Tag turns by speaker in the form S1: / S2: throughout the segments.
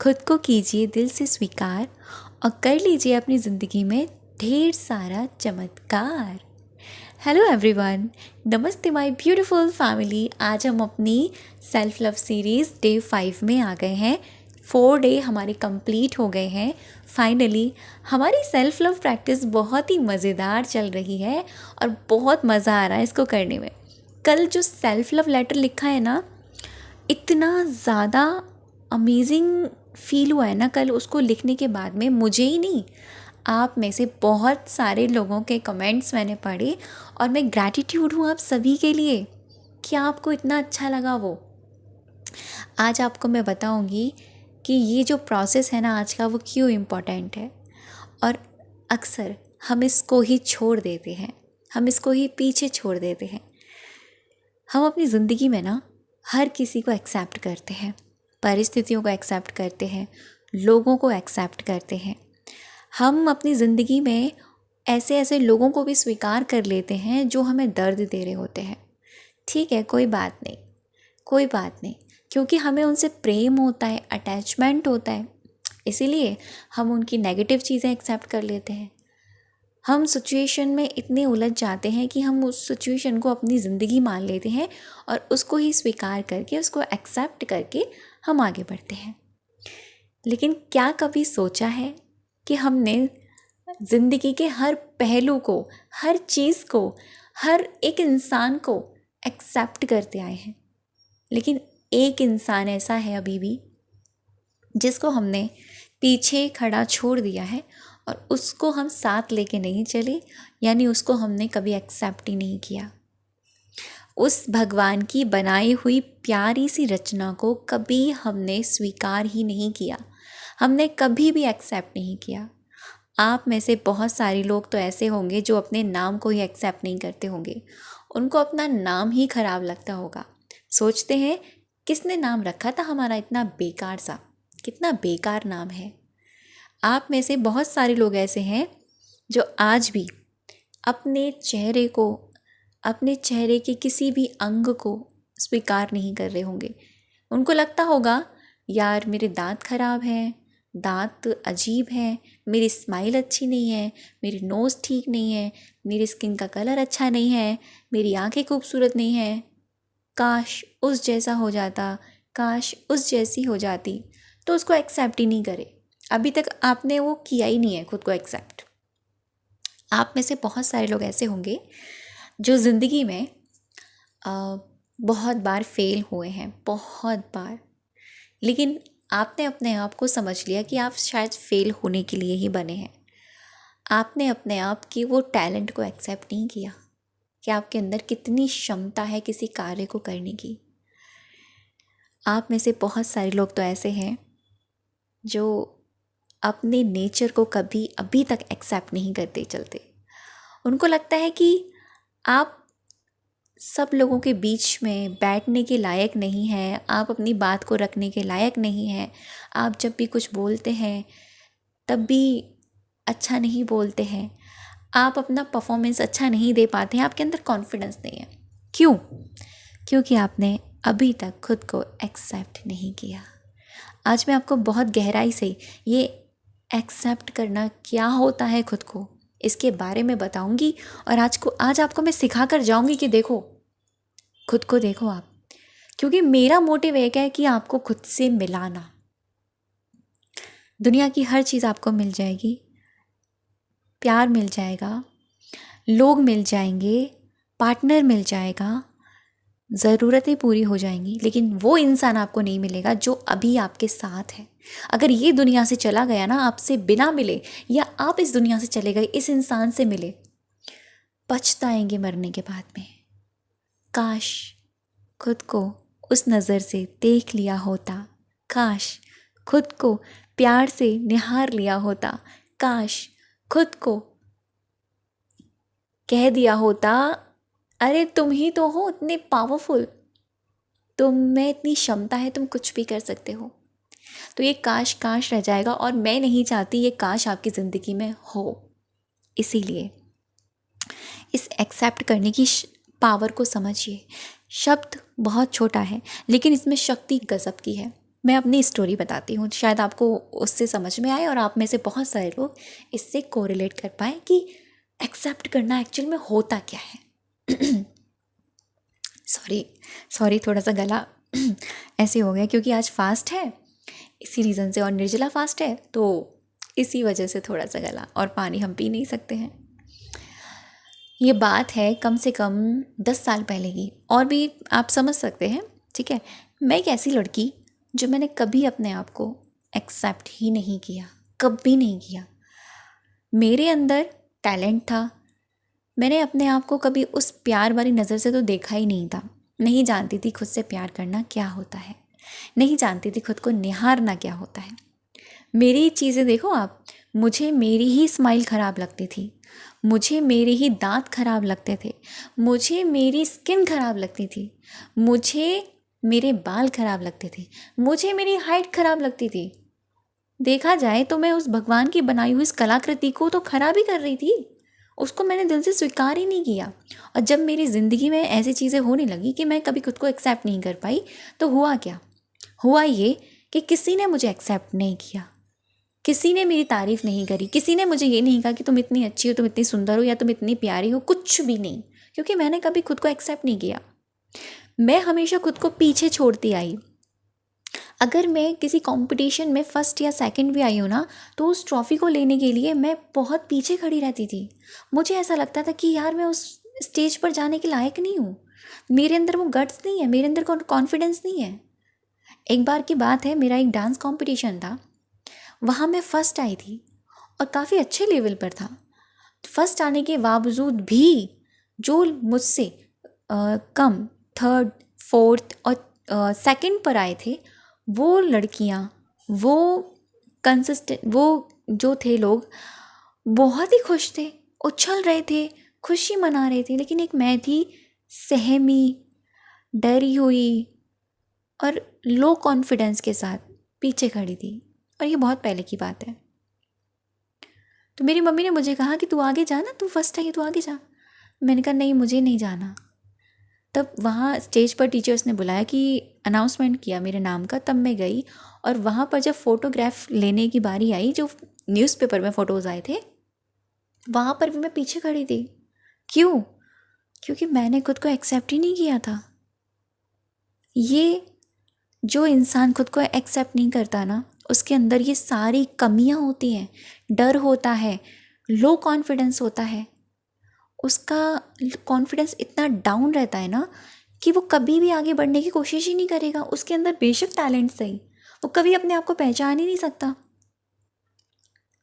S1: खुद को कीजिए दिल से स्वीकार और कर लीजिए अपनी ज़िंदगी में ढेर सारा चमत्कार। हेलो एवरीवन, नमस्ते माय ब्यूटीफुल फैमिली। आज हम अपनी सेल्फ लव सीरीज़ डे 5 में आ गए हैं। 4 डे हमारे कंप्लीट हो गए हैं। फाइनली हमारी सेल्फ लव प्रैक्टिस बहुत ही मज़ेदार चल रही है और बहुत मज़ा आ रहा है इसको करने में। कल जो सेल्फ लव लेटर लिखा है ना, इतना ज़्यादा अमेजिंग फील हुआ है ना कल उसको लिखने के बाद में। मुझे ही नहीं, आप में से बहुत सारे लोगों के कमेंट्स मैंने पढ़े और मैं ग्रैटिट्यूड हूँ आप सभी के लिए कि आपको इतना अच्छा लगा वो। आज आपको मैं बताऊँगी कि ये जो प्रोसेस है ना आज का, वो क्यों इम्पोर्टेंट है। और अक्सर हम इसको ही छोड़ देते हैं, हम इसको ही पीछे छोड़ देते हैं। हम अपनी ज़िंदगी में ना हर किसी को एक्सेप्ट करते हैं, परिस्थितियों को एक्सेप्ट करते हैं, लोगों को एक्सेप्ट करते हैं। हम अपनी ज़िंदगी में ऐसे ऐसे लोगों को भी स्वीकार कर लेते हैं जो हमें दर्द दे रहे होते हैं। ठीक है, कोई बात नहीं, कोई बात नहीं, क्योंकि हमें उनसे प्रेम होता है, अटैचमेंट होता है, इसीलिए हम उनकी नेगेटिव चीज़ें एक्सेप्ट कर लेते हैं। हम सिचुएशन में इतने उलझ जाते हैं कि हम उस सिचुएशन को अपनी ज़िंदगी मान लेते हैं और उसको ही स्वीकार करके, उसको एक्सेप्ट करके हम आगे बढ़ते हैं। लेकिन क्या कभी सोचा है कि हमने ज़िंदगी के हर पहलू को, हर चीज़ को, हर एक इंसान को एक्सेप्ट करते आए हैं, लेकिन एक इंसान ऐसा है अभी भी जिसको हमने पीछे खड़ा छोड़ दिया है और उसको हम साथ लेके नहीं चले, यानी उसको हमने कभी एक्सेप्ट ही नहीं किया। उस भगवान की बनाई हुई प्यारी सी रचना को कभी हमने स्वीकार ही नहीं किया, हमने कभी भी एक्सेप्ट नहीं किया। आप में से बहुत सारे लोग तो ऐसे होंगे जो अपने नाम को ही एक्सेप्ट नहीं करते होंगे, उनको अपना नाम ही खराब लगता होगा। सोचते हैं किसने नाम रखा था हमारा इतना बेकार सा, कितना बेकार नाम है। आप में से बहुत सारे लोग ऐसे हैं जो आज भी अपने चेहरे को, अपने चेहरे के किसी भी अंग को स्वीकार नहीं कर रहे होंगे। उनको लगता होगा यार मेरे दांत खराब हैं, दांत अजीब हैं, मेरी स्माइल अच्छी नहीं है, मेरी नोज़ ठीक नहीं है, मेरी स्किन का कलर अच्छा नहीं है, मेरी आंखें खूबसूरत नहीं हैं, काश उस जैसा हो जाता, काश उस जैसी हो जाती। तो उसको एक्सेप्ट ही नहीं करे। अभी तक आपने वो किया ही नहीं है खुद को एक्सेप्ट। आप में से बहुत सारे लोग ऐसे होंगे जो ज़िंदगी में बहुत बार फेल हुए हैं, बहुत बार, लेकिन आपने अपने आप को समझ लिया कि आप शायद फेल होने के लिए ही बने हैं। आपने अपने आप की वो टैलेंट को एक्सेप्ट नहीं किया कि आपके अंदर कितनी क्षमता है किसी कार्य को करने की। आप में से बहुत सारे लोग तो ऐसे हैं जो अपने नेचर को कभी अभी तक एक्सेप्ट नहीं करते चलते। उनको लगता है कि आप सब लोगों के बीच में बैठने के लायक नहीं हैं, आप अपनी बात को रखने के लायक नहीं हैं, आप जब भी कुछ बोलते हैं तब भी अच्छा नहीं बोलते हैं, आप अपना परफॉर्मेंस अच्छा नहीं दे पाते हैं, आपके अंदर कॉन्फिडेंस नहीं है। क्यों? क्योंकि आपने अभी तक खुद को एक्सेप्ट नहीं किया। आज मैं आपको बहुत गहराई से ये एक्सेप्ट करना क्या होता है खुद को, इसके बारे में बताऊंगी। और आज आपको मैं सिखा कर जाऊंगी कि देखो, खुद को देखो आप, क्योंकि मेरा मोटिव एक है कि आपको खुद से मिलाना। दुनिया की हर चीज़ आपको मिल जाएगी, प्यार मिल जाएगा, लोग मिल जाएंगे, पार्टनर मिल जाएगा, ज़रूरतें पूरी हो जाएंगी, लेकिन वो इंसान आपको नहीं मिलेगा जो अभी आपके साथ है। अगर ये दुनिया से चला गया ना, आपसे बिना मिले, या आप इस दुनिया से चले गए, इस इंसान से मिले, पछताएंगे मरने के बाद में। काश खुद को उस नज़र से देख लिया होता, काश खुद को प्यार से निहार लिया होता, काश खुद को कह दिया होता अरे तुम ही तो हो इतने पावरफुल, तुम में इतनी क्षमता है, तुम कुछ भी कर सकते हो। तो ये काश काश रह जाएगा और मैं नहीं चाहती ये काश आपकी ज़िंदगी में हो। इसीलिए इस एक्सेप्ट करने की पावर को समझिए। शब्द बहुत छोटा है लेकिन इसमें शक्ति गजब की है। मैं अपनी स्टोरी बताती हूँ, शायद आपको उससे समझ में आए और आप में से बहुत सारे लोग इससे कोरिलेट कर पाए कि एक्सेप्ट करना एक्चुअल में होता क्या है। सॉरी थोड़ा सा गला ऐसे हो गया क्योंकि आज फास्ट है इसी रीज़न से, और निर्जला फास्ट है तो इसी वजह से थोड़ा सा गला, और पानी हम पी नहीं सकते हैं। ये बात है कम से कम 10 साल पहले की, और भी आप समझ सकते हैं, ठीक है। मैं एक ऐसी लड़की जो मैंने कभी अपने आप को एक्सेप्ट ही नहीं किया, कभी नहीं किया। मेरे अंदर टैलेंट था, मैंने अपने आप को कभी उस प्यार वाली नज़र से तो देखा ही नहीं था। नहीं जानती थी खुद से प्यार करना क्या होता है, नहीं जानती थी खुद को निहारना क्या होता है। मेरी चीज़ें देखो आप, मुझे मेरी ही स्माइल ख़राब लगती थी, मुझे मेरे ही दांत खराब लगते थे, मुझे मेरी स्किन खराब लगती थी, मुझे मेरे बाल खराब लगते थे, मुझे मेरी हाइट खराब लगती थी। देखा जाए तो मैं उस भगवान की बनाई हुई इस कलाकृति को तो खराब ही कर रही थी, उसको मैंने दिल से स्वीकार ही नहीं किया। और जब मेरी ज़िंदगी में ऐसी चीज़ें होने लगी कि मैं कभी खुद को एक्सेप्ट नहीं कर पाई, तो हुआ क्या, हुआ ये कि किसी ने मुझे एक्सेप्ट नहीं किया, किसी ने मेरी तारीफ़ नहीं करी, किसी ने मुझे ये नहीं कहा कि तुम इतनी अच्छी हो, तुम इतनी सुंदर हो, या तुम इतनी प्यारी हो, कुछ भी नहीं, क्योंकि मैंने कभी खुद को एक्सेप्ट नहीं किया। मैं हमेशा खुद को पीछे छोड़ती आई। अगर मैं किसी कंपटीशन में फर्स्ट या सेकंड भी आई हूँ ना, तो उस ट्रॉफ़ी को लेने के लिए मैं बहुत पीछे खड़ी रहती थी। मुझे ऐसा लगता था कि यार मैं उस स्टेज पर जाने के लायक नहीं हूँ, मेरे अंदर वो गट्स नहीं है, मेरे अंदर कॉन्फिडेंस नहीं है। एक बार की बात है, मेरा एक डांस कॉम्पिटिशन था, वहाँ मैं फ़र्स्ट आई थी और काफ़ी अच्छे लेवल पर था। फर्स्ट आने के बावजूद भी जो मुझसे कम थर्ड फोर्थ और सेकंड पर आए थे, वो लड़कियाँ, वो कंसिस्टेंट, वो जो थे लोग बहुत ही खुश थे, उछल रहे थे, खुशी मना रहे थे, लेकिन एक मैं थी सहमी, डरी हुई और लो कॉन्फिडेंस के साथ पीछे खड़ी थी। और ये बहुत पहले की बात है। तो मेरी मम्मी ने मुझे कहा कि तू आगे जा ना, तू फर्स्ट आई, तू आगे जा। मैंने कहा नहीं, मुझे नहीं जाना। तब वहाँ स्टेज पर टीचर्स ने बुलाया कि अनाउंसमेंट किया मेरे नाम का, तब मैं गई। और वहाँ पर जब फ़ोटोग्राफ लेने की बारी आई, जो न्यूज़पेपर में फ़ोटोज़ आए थे, वहाँ पर भी मैं पीछे खड़ी थी। क्यों? क्योंकि मैंने खुद को एक्सेप्ट ही नहीं किया था। ये जो इंसान खुद को एक्सेप्ट नहीं करता ना, उसके अंदर ये सारी कमियां होती हैं, डर होता है, लो कॉन्फिडेंस होता है, उसका कॉन्फिडेंस इतना डाउन रहता है ना कि वो कभी भी आगे बढ़ने की कोशिश ही नहीं करेगा। उसके अंदर बेशक टैलेंट सही, वो कभी अपने आप को पहचान ही नहीं सकता।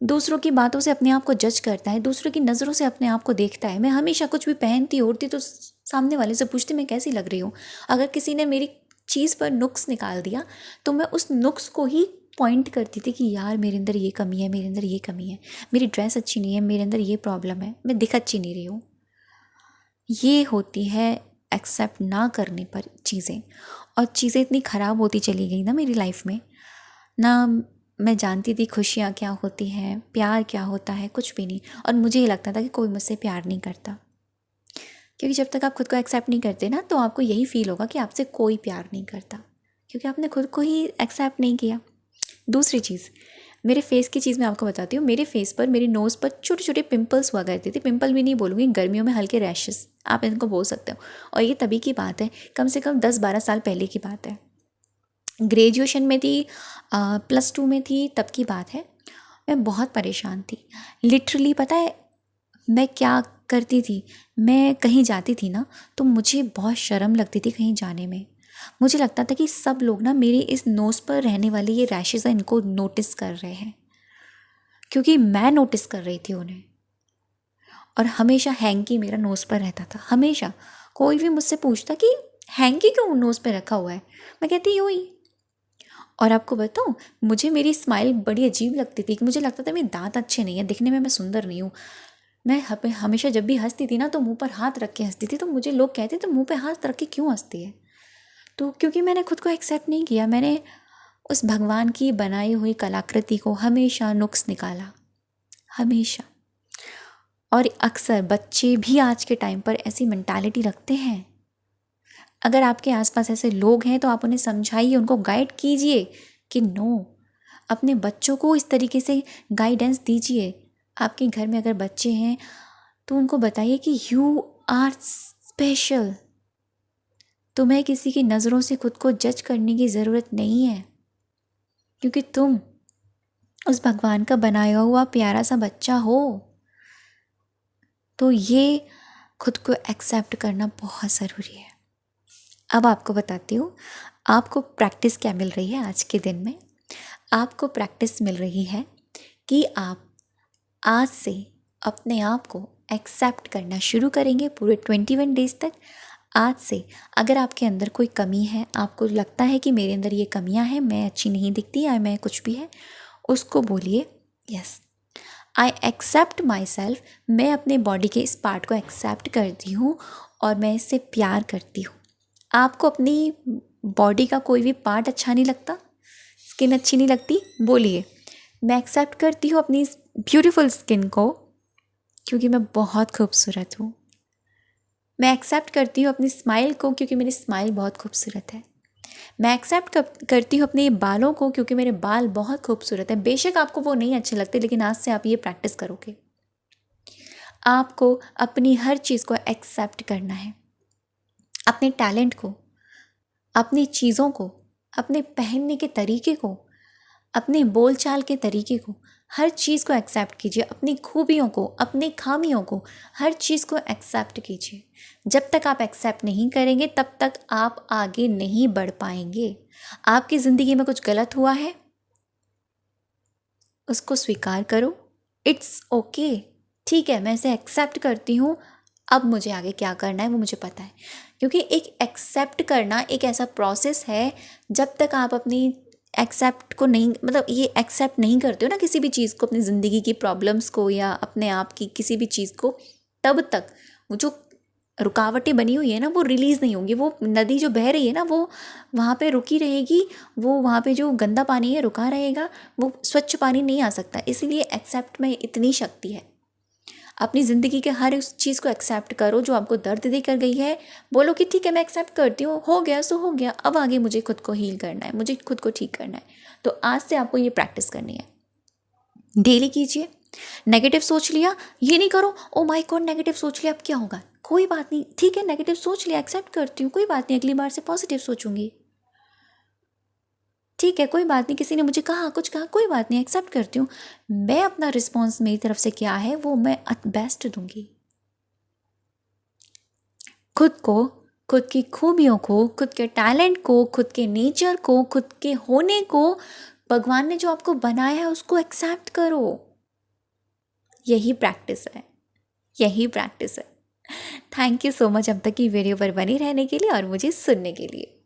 S1: दूसरों की बातों से अपने आप को जज करता है, दूसरों की नज़रों से अपने आप को देखता है। मैं हमेशा कुछ भी पहनती ओढ़ती तो सामने वाले से पूछती मैं कैसी लग रही हूँ। अगर किसी ने मेरी चीज़ पर नुक्स निकाल दिया तो मैं उस नुक्स को ही पॉइंट करती थी कि यार मेरे अंदर ये कमी है, मेरे अंदर ये कमी है, मेरी ड्रेस अच्छी नहीं है, मेरे अंदर ये प्रॉब्लम है, मैं दिख अच्छी नहीं रही हूँ। ये होती है एक्सेप्ट ना करने पर चीज़ें। और चीज़ें इतनी ख़राब होती चली गई ना मेरी लाइफ में ना, मैं जानती थी खुशियाँ क्या होती हैं, प्यार क्या होता है, कुछ भी नहीं। और मुझे ये लगता था कि कोई मुझसे प्यार नहीं करता, क्योंकि जब तक आप खुद को एक्सेप्ट नहीं करते ना, तो आपको यही फील होगा कि आपसे कोई प्यार नहीं करता, क्योंकि आपने खुद को ही एक्सेप्ट नहीं किया। दूसरी चीज़, मेरे फेस की चीज़ मैं आपको बताती हूँ। मेरे फेस पर, मेरी नोज़ पर छोटे छोटे पिंपल्स हुआ करते थे। पिंपल भी नहीं बोलूँगी, गर्मियों में हल्के रैशेस आप इनको बोल सकते हो। और ये तभी की बात है, कम से कम 10-12 साल पहले की बात है। ग्रेजुएशन में थी, +2 में थी, तब की बात है। मैं बहुत परेशान थी लिटरली। पता है मैं क्या करती थी? मैं कहीं जाती थी ना, तो मुझे बहुत शर्म लगती थी कहीं जाने में। मुझे लगता था कि सब लोग ना मेरे इस नोज़ पर रहने वाले ये रैशेज़ हैं, इनको नोटिस कर रहे हैं, क्योंकि मैं नोटिस कर रही थी उन्हें। और हमेशा हैंकी मेरा नोज़ पर रहता था, हमेशा। कोई भी मुझसे पूछता कि हैंकी क्यों नोज़ पर रखा हुआ है, मैं कहती यूँ ही। और आपको बताऊँ, मुझे मेरी स्माइल बड़ी अजीब लगती थी, कि मुझे लगता था मेरे दांत अच्छे नहीं हैं, दिखने में मैं सुंदर नहीं हूँ। मैं हमेशा जब भी हंसती थी ना, तो मुंह पर हाथ रख के हंसती थी। तो मुझे लोग कहते तो मुंह पे हाथ रख के क्यों हंसती है? तो क्योंकि मैंने खुद को एक्सेप्ट नहीं किया। मैंने उस भगवान की बनाई हुई कलाकृति को हमेशा नुक्स निकाला, हमेशा। और अक्सर बच्चे भी आज के टाइम पर ऐसी मेंटालिटी रखते हैं। अगर आपके आसपास ऐसे लोग हैं तो आप उन्हें समझाइए, उनको गाइड कीजिए कि नो, अपने बच्चों को इस तरीके से गाइडेंस दीजिए। आपके घर में अगर बच्चे हैं तो उनको बताइए कि यू आर स्पेशल। तुम्हें किसी की नज़रों से खुद को जज करने की ज़रूरत नहीं है, क्योंकि तुम उस भगवान का बनाया हुआ प्यारा सा बच्चा हो। तो ये खुद को एक्सेप्ट करना बहुत ज़रूरी है। अब आपको बताती हूँ आपको प्रैक्टिस क्या मिल रही है आज के दिन में। आपको प्रैक्टिस मिल रही है कि आप आज से अपने आप को एक्सेप्ट करना शुरू करेंगे पूरे 21 डेज तक। आज से अगर आपके अंदर कोई कमी है, आपको लगता है कि मेरे अंदर ये कमियां हैं, मैं अच्छी नहीं दिखती या मैं कुछ भी है, उसको बोलिए yes, I accept myself. मैं अपने बॉडी के इस पार्ट को एक्सेप्ट करती हूँ और मैं इससे प्यार करती हूँ। आपको अपनी बॉडी का कोई भी पार्ट अच्छा नहीं लगता, स्किन अच्छी नहीं लगती, बोलिए मैं एक्सेप्ट करती हूँ अपनी ब्यूटीफुल स्किन को, क्योंकि मैं बहुत खूबसूरत हूँ। मैं एक्सेप्ट करती हूँ अपनी स्माइल को, क्योंकि मेरी स्माइल बहुत खूबसूरत है। मैं एक्सेप्ट करती हूँ अपने बालों को, क्योंकि मेरे बाल बहुत खूबसूरत हैं। बेशक आपको वो नहीं अच्छे लगते, लेकिन आज से आप ये प्रैक्टिस करोगे। आपको अपनी हर चीज़ को एक्सेप्ट करना है, अपने टैलेंट को, अपनी चीज़ों को, अपने पहनने के तरीके को, अपने बोलचाल के तरीके को, हर चीज़ को एक्सेप्ट कीजिए। अपनी खूबियों को, अपनी खामियों को, हर चीज़ को एक्सेप्ट कीजिए। जब तक आप एक्सेप्ट नहीं करेंगे तब तक आप आगे नहीं बढ़ पाएंगे। आपकी ज़िंदगी में कुछ गलत हुआ है, उसको स्वीकार करो। इट्स ओके, ठीक है, मैं इसे एक्सेप्ट करती हूँ। अब मुझे आगे क्या करना है वो मुझे पता है, क्योंकि एक एक्सेप्ट करना एक ऐसा प्रोसेस है, जब तक आप अपनी एक्सेप्ट को नहीं, मतलब ये एक्सेप्ट नहीं करते हो ना किसी भी चीज़ को, अपनी ज़िंदगी की प्रॉब्लम्स को या अपने आप की किसी भी चीज़ को, तब तक वो जो रुकावटें बनी हुई है ना वो रिलीज़ नहीं होंगी। वो नदी जो बह रही है ना वो वहाँ पे रुकी रहेगी, वो वहाँ पे जो गंदा पानी है रुका रहेगा, वो स्वच्छ पानी नहीं आ सकता। इसीलिए एक्सेप्ट में इतनी शक्ति है। अपनी ज़िंदगी के हर उस चीज़ को एक्सेप्ट करो जो आपको दर्द दे कर गई है। बोलो कि ठीक है मैं एक्सेप्ट करती हूँ, हो गया सो हो गया, अब आगे मुझे खुद को हील करना है, मुझे खुद को ठीक करना है। तो आज से आपको ये प्रैक्टिस करनी है, डेली कीजिए। नेगेटिव सोच लिया, ये नहीं करो ओ माय गॉड नेगेटिव सोच लिया अब क्या होगा, कोई बात नहीं, ठीक है नेगेटिव सोच लिया, एक्सेप्ट करती हूँ, कोई बात नहीं, अगली बार से पॉजिटिव सोचूंगी। ठीक है कोई बात नहीं, किसी ने मुझे कहा कुछ कहा, कोई बात नहीं, एक्सेप्ट करती हूँ। मैं अपना रिस्पॉन्स मेरी तरफ से क्या है वो मैं बेस्ट दूंगी। खुद को, खुद की खूबियों को, खुद के टैलेंट को, खुद के नेचर को, खुद के होने को, भगवान ने जो आपको बनाया है उसको एक्सेप्ट करो। यही प्रैक्टिस है, यही प्रैक्टिस है। थैंक यू सो मच अब तक की वीडियो पर बनी रहने के लिए और मुझे सुनने के लिए।